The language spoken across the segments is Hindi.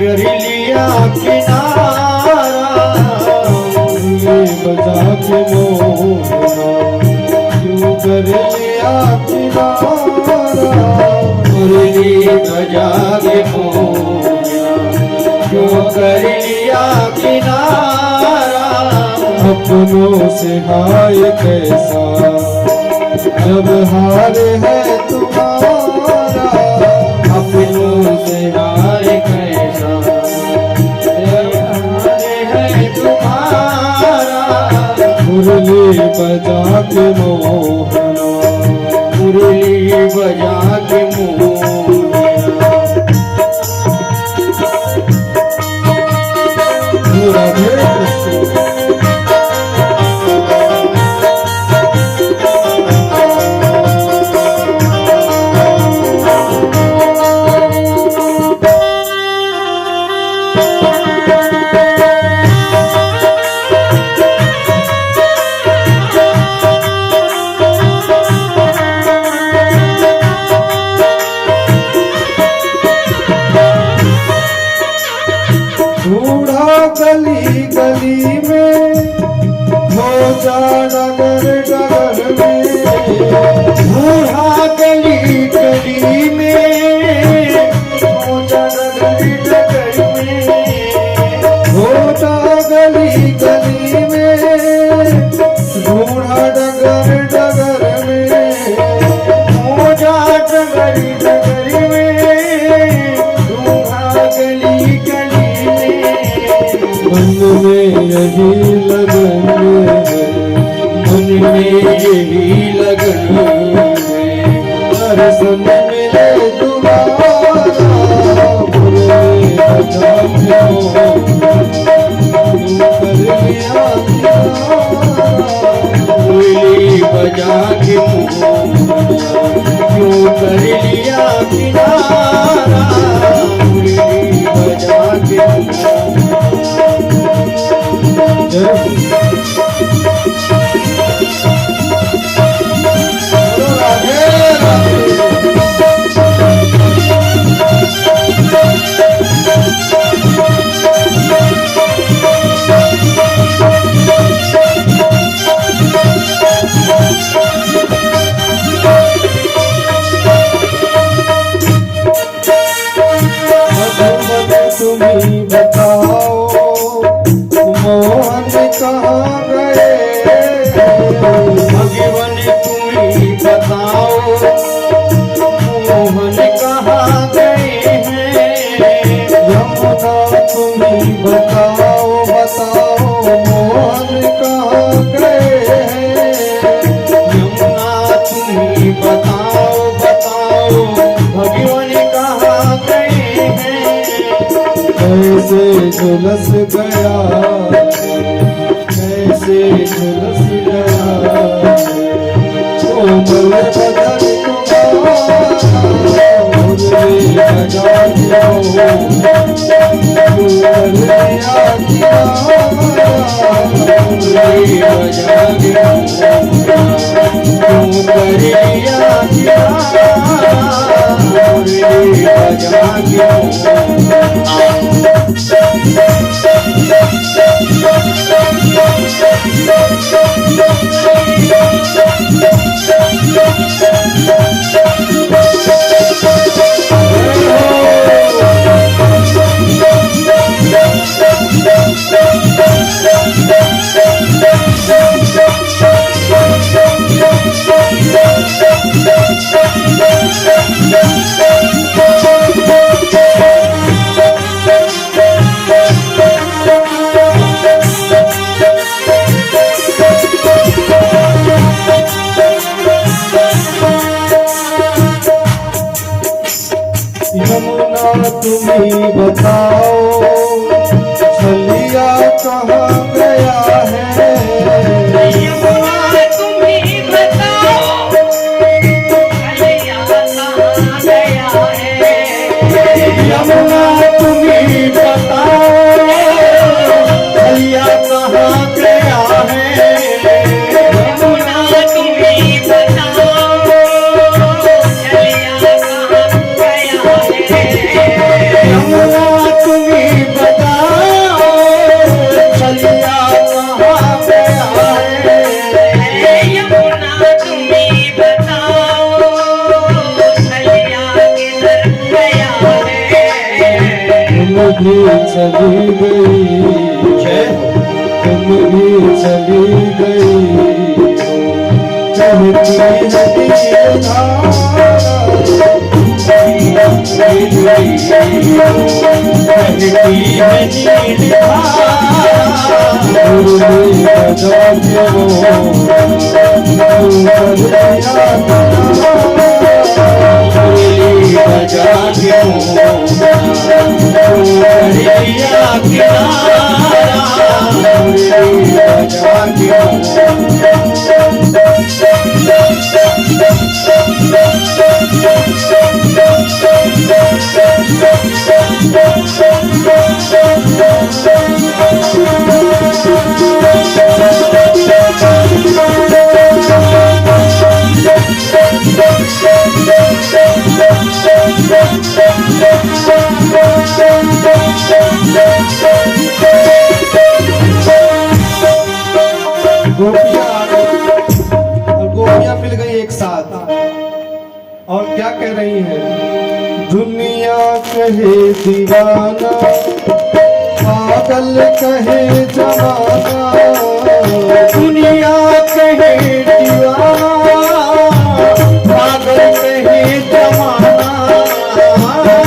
कर लिया किनारा, बजा के मोहना क्यों कर लिया किनारा, मुरली बजा के मोहना क्यों कर लिया किनारा। अपनों से हाय कैसा जब हार है तुम्हारा, अपनों से हार कैसा जब हार है तुम्हारा। मुरली बजा के मोहना, मुरली बजा के मोहना। राधे कृष्ण। बूढ़ा गली गली में हो जा डगर डगर में, बूढ़ा गली गली में हो जा डगर डगर में, हो जा गली गली में बूढ़ा डगर डगर में, हो जा डगर डगर में, बूढ़ा गली गली में। मन में यही लगन है, मन में यही लगन है, दर्शन मिले तुम्हारा, मुरली बजा के मोहना क्यों कर लिया किनारा, मुरली बजा के मोहना क्यों कर लिया किनारा। मुरली बजा के मोहना। जय राधे राधे। तुम्ही बताओ मोहन कहाँ गए, भगवान तुम ही बताओ मोहन कहाँ गए हैं। यमुना तुम्ही बताओ बताओ मोहन कहाँ गए हैं, यमुना तुम ही बताओ बताओ भगवान कहाँ गए हैं। कैसे झुलस गया, कैसे झुलस गया कोमल बदन तुम्हारा, मुरली बजा के मोहना क्यों कर लिया किनारा, मुरली बजा के मोहना क्यों कर लिया किनारा। मुरली बजा के यमुना तुम्ही बताओ छलिया कहाँ गया है, यमुना तुम्ही बताओ छलिया कहाँ गया है। यमुना तुम ही बताओ छलिया कहाँ गया है। यमुना तुम्ही बताओ छलिया कहाँ गया है। यमुना तुम भी चली गई, जय हो। तुम भी चली गई, कहती है नील धारा, कहती है नील धारा, मुरली बजा के वो मुरली बजा के दरिया किनारा, मुरली बजा के गोपियां आ गई और गोपियां मिल गई एक साथ और क्या कह रही है? दुनिया कहे दीवाना, पागल कहे जमाना, दुनिया कहे दीवाना, पागल कहे जमाना,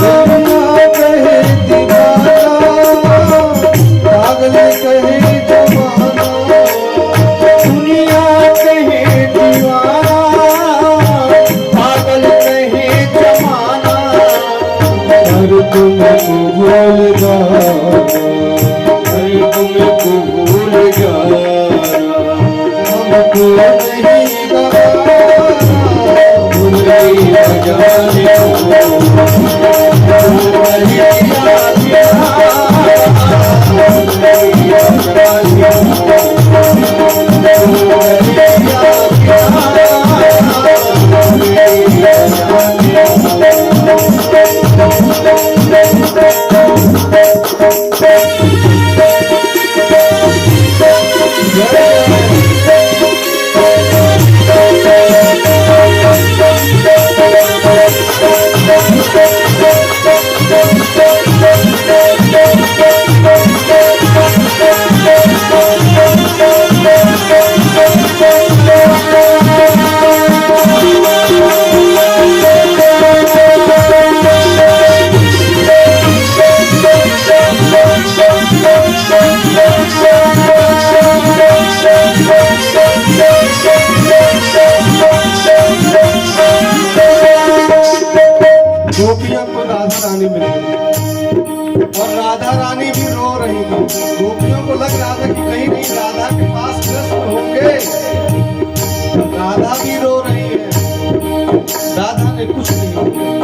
दुनिया कहे दीवाना, पागल कहे जमाना, दुनिया कहे दीवाना, पागल कहे जमाना, पर तुमको भूल जाना, अरे तुमको भूल जाना, हमको नहीं गवाना, मुरली बजाने गोपियों को राधा रानी मिल गई और राधा रानी भी रो रही थी। गोपियों को लग रहा था कि कहीं कहीं राधा के पास कृष्ण होंगे। राधा भी रो रही है, राधा ने कुछ नहीं किया।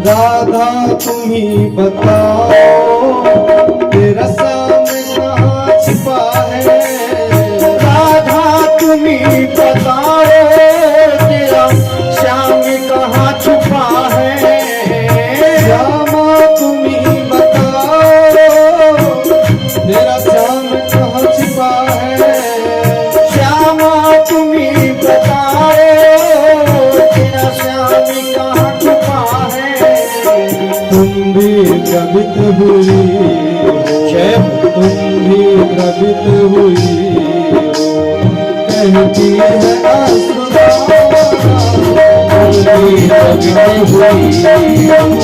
राधा तुम ही बताओ तेरा सामने कहाँ छिपा है, राधा तुम्ही बताओ तेरा श्याम कहाँ छुपा है, श्यामा तुम ही बताओ तेरा श्याम कहाँ छिपा है, श्यामा तुम्ही बताओ तेरा श्याम कहाँ छुपा है, तुम भी द्रवित हुई हो, तुम भी द्रवित हुई हो, कहती है अश्रुधारा, तुम्ही द्रवित हुई कहती है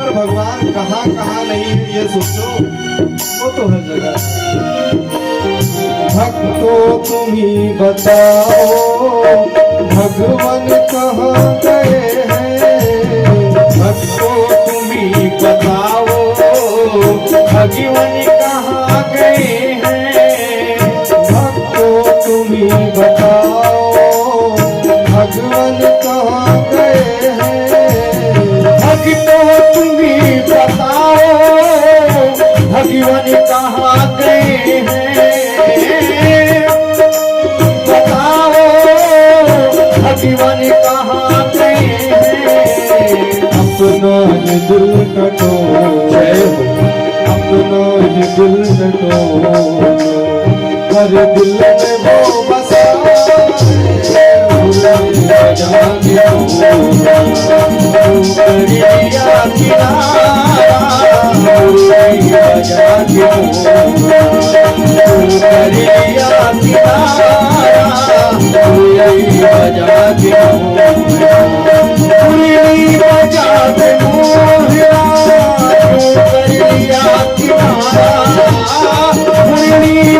पर भगवान कहाँ कहाँ नहीं है ये सोचो, वो तो हर जगह है। भक्तों तुम ही बताओ भगवान कहाँ गए हैं। भक्तों तुम ही बताओ भगवान कहाँ गए हैं। भक्तों तुम ही बताओ भगवान कहाँ गए हैं। भक्तों तुम ही बताओ भगवान कहाँ गए हैं। बताओ भगवान कहाँ गए हैं। अपना ये दिल कटो जय हो, अपना ये दिल कटो, हर दिल में वो बसा जागे करिया किनारा, जागे करिया किनारा, जागे बजाते मोहरा, करिया किनारा,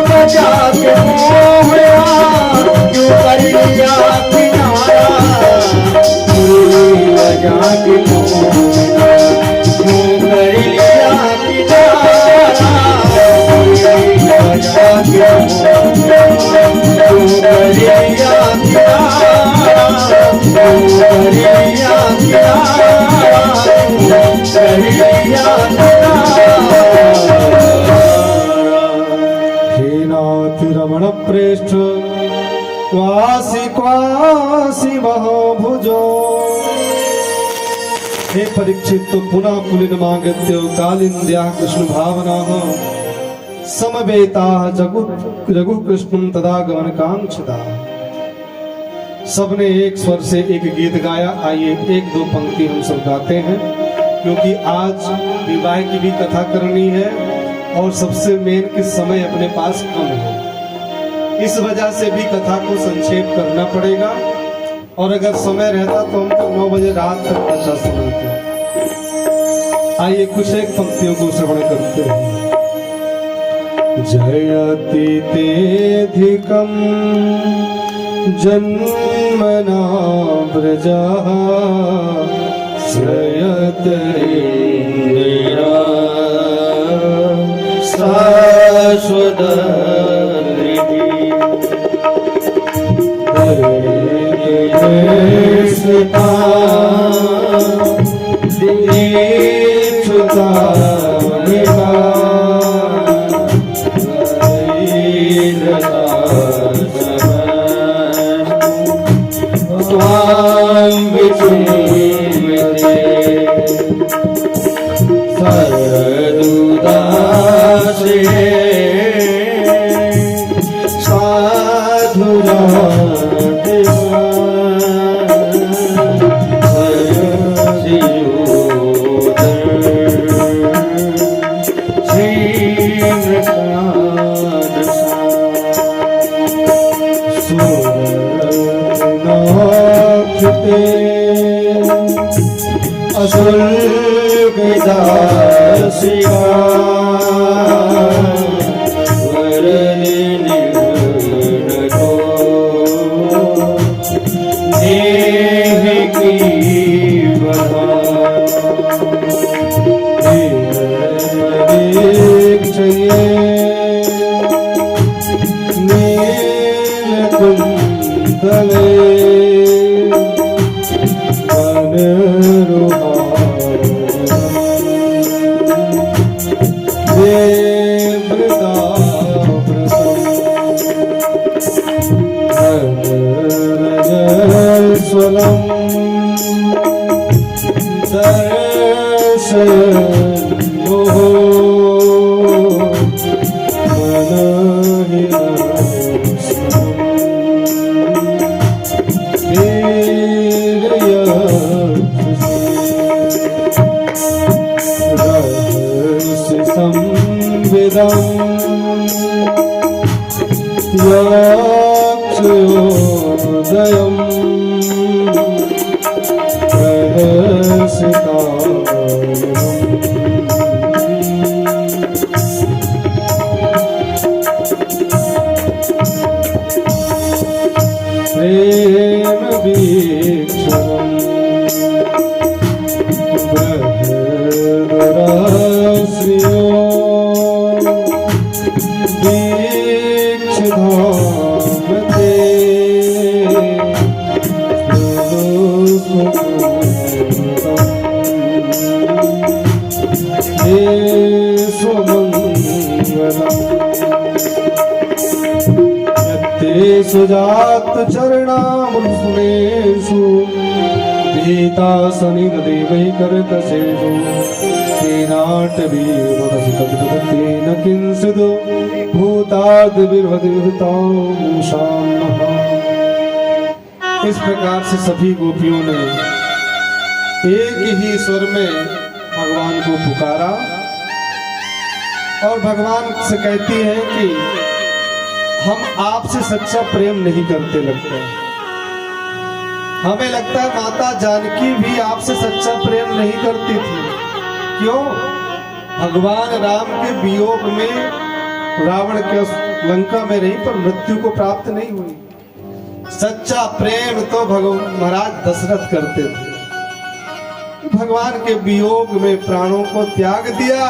बजा के मोहरा, क्यों करिया किनारा, बजा के मोहरा, क्यों करिया किनारा, बजा के मोहरा, क्यों करिया किनारा, क्यों करिया किनारा, करिया रमण प्रेष्ठ क्वासी क्वासी महाभुजो। हे परीक्षित तो पुनः पुलिन मागत्यो कालिंद्या कृष्ण भावना समवेता जगु कृष्ण तदा गमन कांक्षता। सबने एक स्वर से एक गीत गाया। आइए एक दो पंक्ति हम सब गाते हैं, क्योंकि आज विवाह की भी कथा करनी है और सबसे मेन कि समय अपने पास कम है, इस वजह से भी कथा को संक्षेप करना पड़ेगा। और अगर समय रहता तो हम तो 9 बजे रात तक कथा सुनाते। आइए कुछ एक पंक्तियों को श्रवण करते हैं। जयति तेधिकं जन्मना व्रजा श्रयत इंद्रिया शाश्वत असुर दासिका यत्तेषु जात चरणामृषुनेषु भीतासनिदेवैकर्कशेषु तेनाटवीरमदसि तद्वदेन किंचिद् भूताद्विर्वदिर्तामुषान्नः। इस प्रकार से सभी गोपियों ने एक ही स्वर में भगवान को पुकारा और भगवान से कहती हैं कि हम आपसे सच्चा प्रेम नहीं करते लगता है। हमें लगता है माता जानकी भी आपसे सच्चा प्रेम नहीं करती थी। क्यों? भगवान राम के वियोग में रावण के लंका में रही पर मृत्यु को प्राप्त नहीं हुई। सच्चा प्रेम तो भगवान महाराज दशरथ करते थे। भगवान के वियोग में प्राणों को त्याग दिया,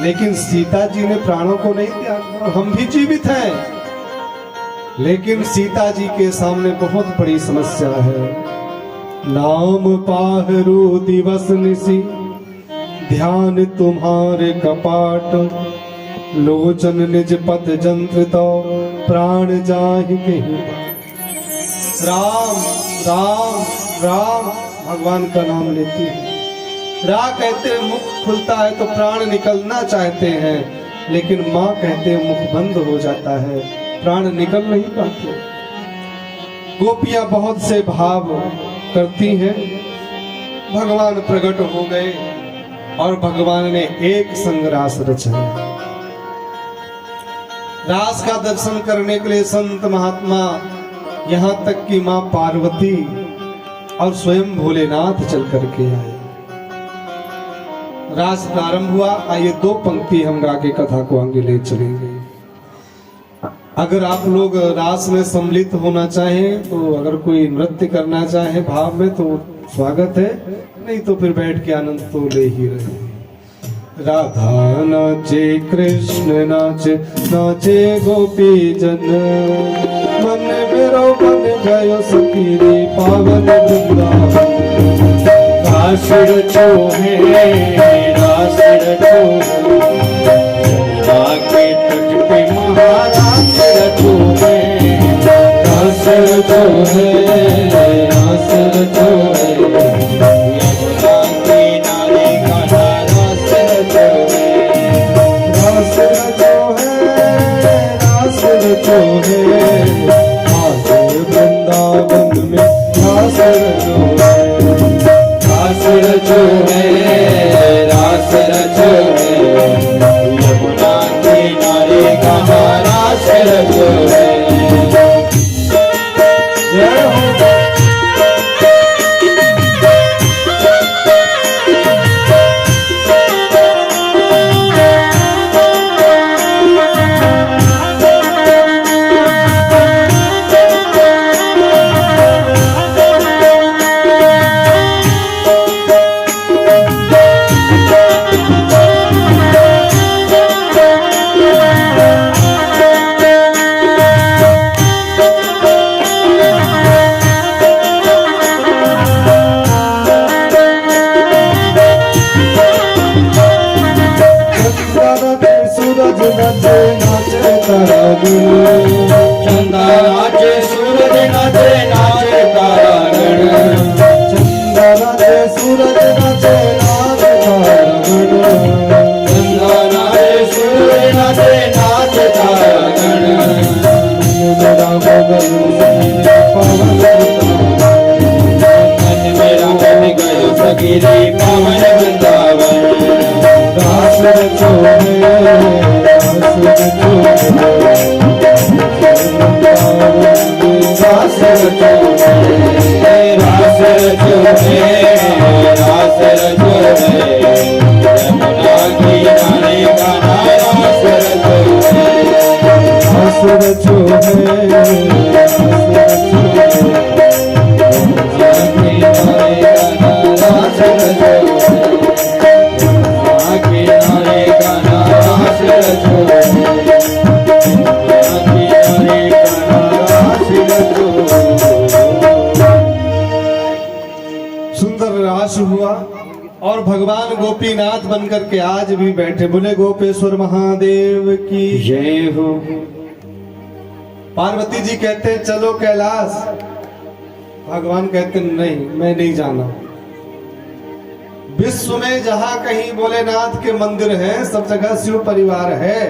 लेकिन सीता जी ने प्राणों को नहीं त्यागा। और हम भी जीवित हैं, लेकिन सीता जी के सामने बहुत बड़ी समस्या है। नाम पाहरू दिवस निसी ध्यान तुम्हारे कपाट, लोचन निज पद जंत्र तो प्राण जाहि कहीं। राम राम राम भगवान का नाम लेती है। रा कहते हैं मुख खुलता है तो प्राण निकलना चाहते हैं, लेकिन माँ कहते हैं मुख बंद हो जाता है, प्राण निकल नहीं पाते। गोपियां बहुत से भाव करती हैं। भगवान प्रकट हो गए और भगवान ने एक संग रास रचा। रास का दर्शन करने के लिए संत महात्मा, यहाँ तक कि माँ पार्वती और स्वयं भोलेनाथ चल करके आए। रास प्रारंभ हुआ। आइए दो पंक्ति हम गा के कथा को आगे ले चलेंगे। अगर आप लोग रास में सम्मिलित होना चाहें, तो अगर कोई नृत्य करना चाहे भाव में तो स्वागत है, नहीं तो फिर बैठ के आनंद तो ले ही रहे। राधा नाचे कृष्ण नाचे, नाचे गोपी जन, मन मेरो मन गयो सखी रे पावन वृंदावन। रास रचो है, रास रचो गंगा के तट पे महारास रचो है। रास रचो है, रास रचो है, यमुना किनारे कहा रास रचो है। रास रचो है, रास रचो है, रास वृंदावन में रास रचो है। रास रचो है, रास रचो है, यमुना किनारे कहा रास रचो है। जय हो। चंदा नाचे सूरज नाचे, नाचे तारागण। चंदा नाचे सूरज नाचे, नाचे तारागण। चंदा नाचे सूरज नाचे, नाचे तारागण। मेरा मगन पावन मन मेरा मन गयो सखी रे पावन वृंदावन। रास रचो है, रास रचो है, रास रचो है, रास रचो है, रास रचो है, यमुना किनारे कहा रास रचो है। रास रचो है, रास रचो है, यमुना किनारे कहा रास रचो है। यमुना किनारे कहा रास रचो है। सुंदर रास हुआ और भगवान गोपीनाथ बनकर के आज भी बैठे। बोले गोपेश्वर महादेव की जय हो। पार्वती जी कहते हैं चलो कैलाश, भगवान कहते हैं नहीं, मैं नहीं जाना। विश्व में जहां कहीं भोलेनाथ के मंदिर हैं, सब जगह शिव परिवार है,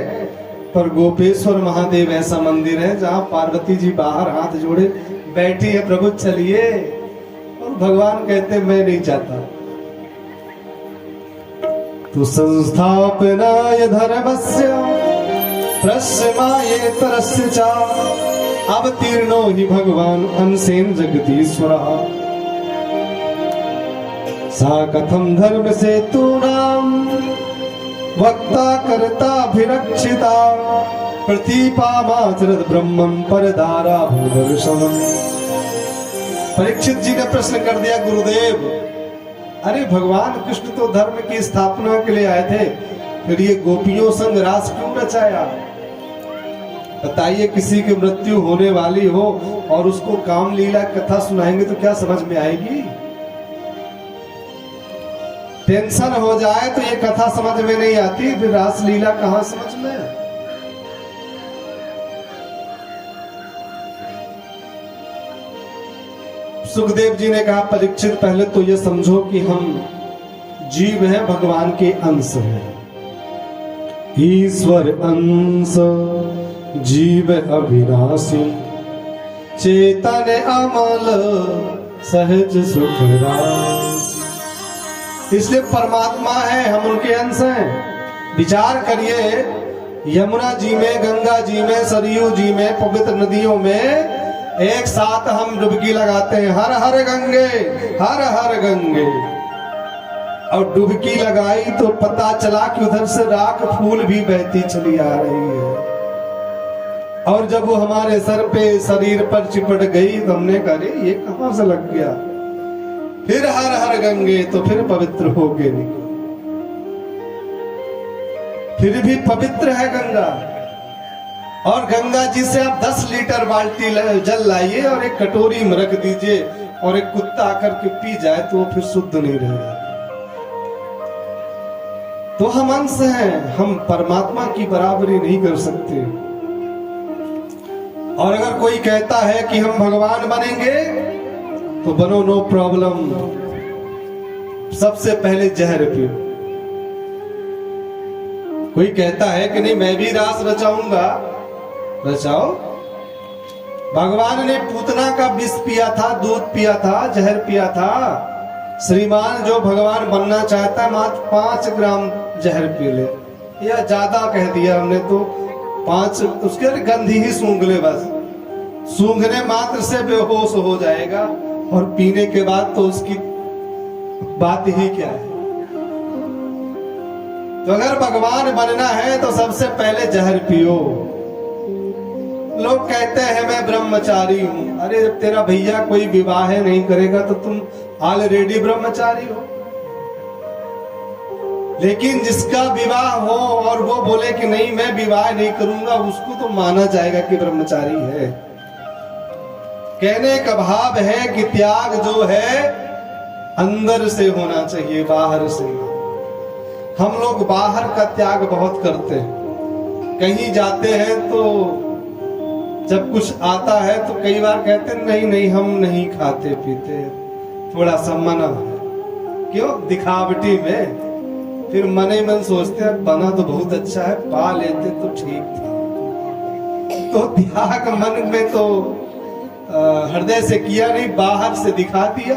पर गोपेश्वर महादेव ऐसा मंदिर है जहां पार्वती जी बाहर हाथ जोड़े बैठी है, प्रभु चलिए, और भगवान कहते हैं मैं नहीं चाहता। तो संस्थापनाय धर्मस्य प्रश्रमाये तरस्य च अवतीर्णो हि भगवान अंशेन जगदीश्वरः सा कथम धर्म सेतूनां वक्ता कर्ता अभिरक्षिता प्रतीपामाचरत ब्रह्मं परदारा भूदर्शनम्। परीक्षित जी ने प्रश्न कर दिया, गुरुदेव अरे भगवान कृष्ण तो धर्म की स्थापना के लिए आए थे, फिर ये गोपियों संग रास क्यों रचाया? बताइए, किसी की मृत्यु होने वाली हो और उसको काम लीला कथा सुनाएंगे तो क्या समझ में आएगी? टेंशन हो जाए तो ये कथा समझ में नहीं आती, फिर रास लीला कहां समझ में? सुखदेव जी ने कहा, परीक्षित पहले तो ये समझो कि हम जीव हैं, भगवान के अंश हैं। ईश्वर अंश जीव अविनाशी चेतन अमल सहज सुख रास। इसलिए परमात्मा है, हम उनके अंश हैं। विचार करिए, यमुना जी में, गंगा जी में, सरयू जी में, पवित्र नदियों में एक साथ हम डुबकी लगाते हैं, हर हर गंगे, हर हर गंगे। और डुबकी लगाई तो पता चला कि उधर से राख फूल भी बहती चली आ रही है, और जब वो हमारे सर पे, शरीर पर चिपट गई तो हमने कहा ये कहां से लग गया? फिर हर हर गंगे, तो फिर पवित्र हो गए। फिर भी पवित्र है गंगा। और गंगा जी से आप 10 लीटर बाल्टी जल लाइए और एक कटोरी में रख दीजिए, और एक कुत्ता आकर के पी जाए तो वो फिर शुद्ध नहीं रहेगा। तो हम अंश हैं, हम परमात्मा की बराबरी नहीं कर सकते। और अगर कोई कहता है कि हम भगवान बनेंगे तो बनो, नो प्रॉब्लम। सबसे पहले जहर पियो। कोई कहता है कि नहीं मैं भी रास रचाऊंगा, रचाओ। भगवान ने पूतना का विष पिया था, दूध पिया था, जहर पिया था। श्रीमान जो भगवान बनना चाहता है मात्र 5 ग्राम जहर पी ले, या ज्यादा कह दिया हमने तो 5, उसके गंधी ही सूंघ ले, बस सूंघने मात्र से बेहोश हो जाएगा, और पीने के बाद तो उसकी बात ही क्या है। तो अगर भगवान बनना है तो सबसे पहले जहर पियो। लोग कहते हैं मैं ब्रह्मचारी हूं। अरे जब तेरा भैया कोई विवाह नहीं करेगा तो तुम ऑलरेडी ब्रह्मचारी हो। लेकिन जिसका विवाह हो और वो बोले कि नहीं मैं विवाह नहीं करूंगा, उसको तो माना जाएगा कि ब्रह्मचारी है। कहने का भाव है कि त्याग जो है अंदर से होना चाहिए, बाहर से। हम लोग बाहर का त्याग बहुत करते हैं। कहीं जाते हैं तो जब कुछ आता है तो कई बार कहते हैं नहीं नहीं हम नहीं खाते पीते, थोड़ा सा मना है। क्यों? दिखावटी में। फिर मन ही मन सोचते हैं बना तो बहुत अच्छा है, पा लेते तो ठीक था। तो त्याग मन में तो हृदय से किया नहीं, बाहर से दिखा दिया,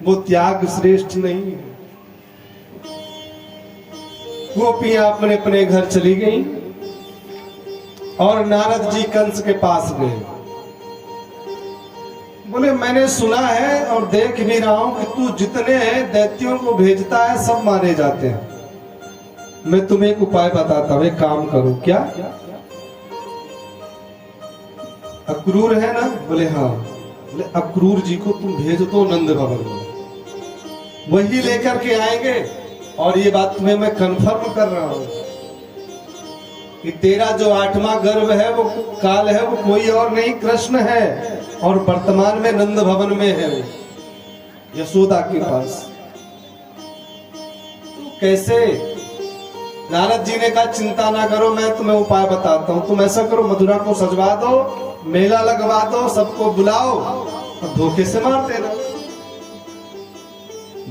वो त्याग श्रेष्ठ नहीं है। गोपियां अपने अपने घर चली गईं और नारद जी कंस के पास गए। बोले मैंने सुना है और देख भी रहा हूं कि तू जितने दैत्यों को भेजता है सब मारे जाते हैं। मैं तुम्हें एक उपाय बताता हूं, एक काम करो। क्या? अक्रूर है ना? बोले हाँ। बोले अक्रूर जी को तुम भेज दो नंद भवन में, वही लेकर के आएंगे। और ये बात तुम्हें मैं कंफर्म कर रहा हूं कि तेरा जो 8वां गर्भ है वो काल है, वो कोई और नहीं कृष्ण है, और वर्तमान में नंद भवन में है, वो यशोदा के पास। तो कैसे? नारद जी ने कहा चिंता ना करो, मैं तुम्हें उपाय बताता हूँ। तुम ऐसा करो, मथुरा को सजवा दो, मेला लगवा दो, सबको बुलाओ और धोखे से मार देना।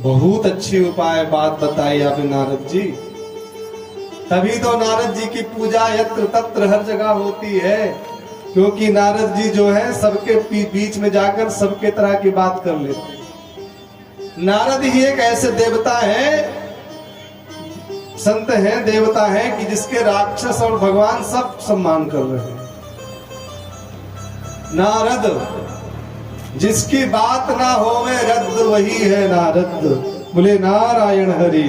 बहुत अच्छी उपाय बात बताई आपने नारद जी। तभी तो नारद जी की पूजा यत्र तत्र हर जगह होती है, क्योंकि नारद जी जो है सबके बीच में जाकर सबके तरह की बात कर लेते हैं। नारद ही एक ऐसे देवता है, संत हैं, देवता हैं कि जिसके राक्षस और भगवान सब सम्मान कर रहे हैं। नारद जिसकी बात ना होवे रद्द वही है नारद। बोले नारायण हरि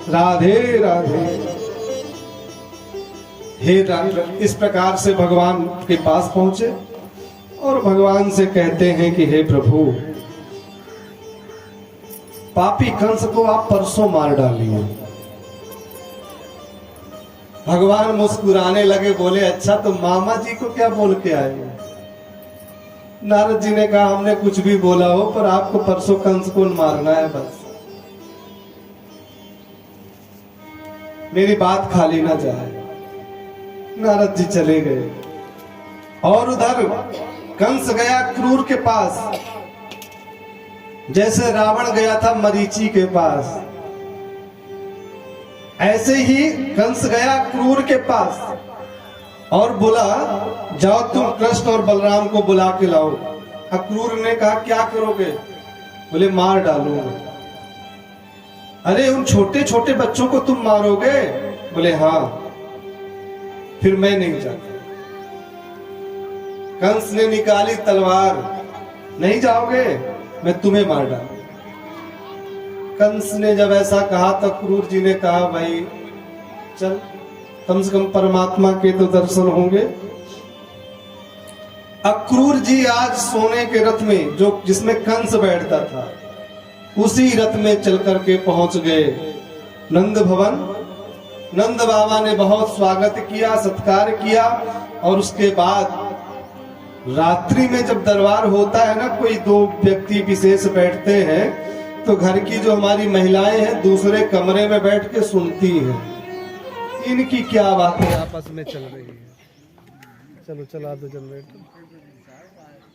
राधे राधे। हे नारद इस प्रकार से भगवान के पास पहुंचे और भगवान से कहते हैं कि हे प्रभु, पापी कंस को आप परसों मार डालिए। भगवान मुस्कुराने लगे, बोले अच्छा तो मामा जी को क्या बोल के आए? नारद जी ने कहा हमने कुछ भी बोला हो, पर आपको परसों कंस को मारना है, बस मेरी बात खाली ना जाए। नारद जी चले गए और उधर कंस गया क्रूर के पास, जैसे रावण गया था मरीचि के पास, ऐसे ही कंस गया क्रूर के पास और बोला जाओ तुम कृष्ण और बलराम को बुला के लाओ। क्रूर ने कहा क्या करोगे? बोले मार डालूंगा। अरे उन छोटे छोटे बच्चों को तुम मारोगे? बोले हाँ। फिर मैं नहीं जाता। कंस ने निकाली तलवार, नहीं जाओगे मैं तुम्हें मार डालूंगा। कंस ने जब ऐसा कहा तो क्रूर जी ने कहा भाई चल, कम से कम परमात्मा के तो दर्शन होंगे। अक्रूर जी आज सोने के रथ में जो जिसमें कंस बैठता था, उसी रथ में चल करके पहुंच गए नंद भवन। नंद बाबा ने बहुत स्वागत किया, सत्कार किया और उसके बाद रात्रि में जब दरबार होता है ना, कोई दो व्यक्ति विशेष बैठते हैं, तो घर की जो हमारी महिलाएं हैं दूसरे कमरे में बैठ के सुनती हैं इनकी क्या बातें आपस में चल रही है। चलो चला दो जनरेटर।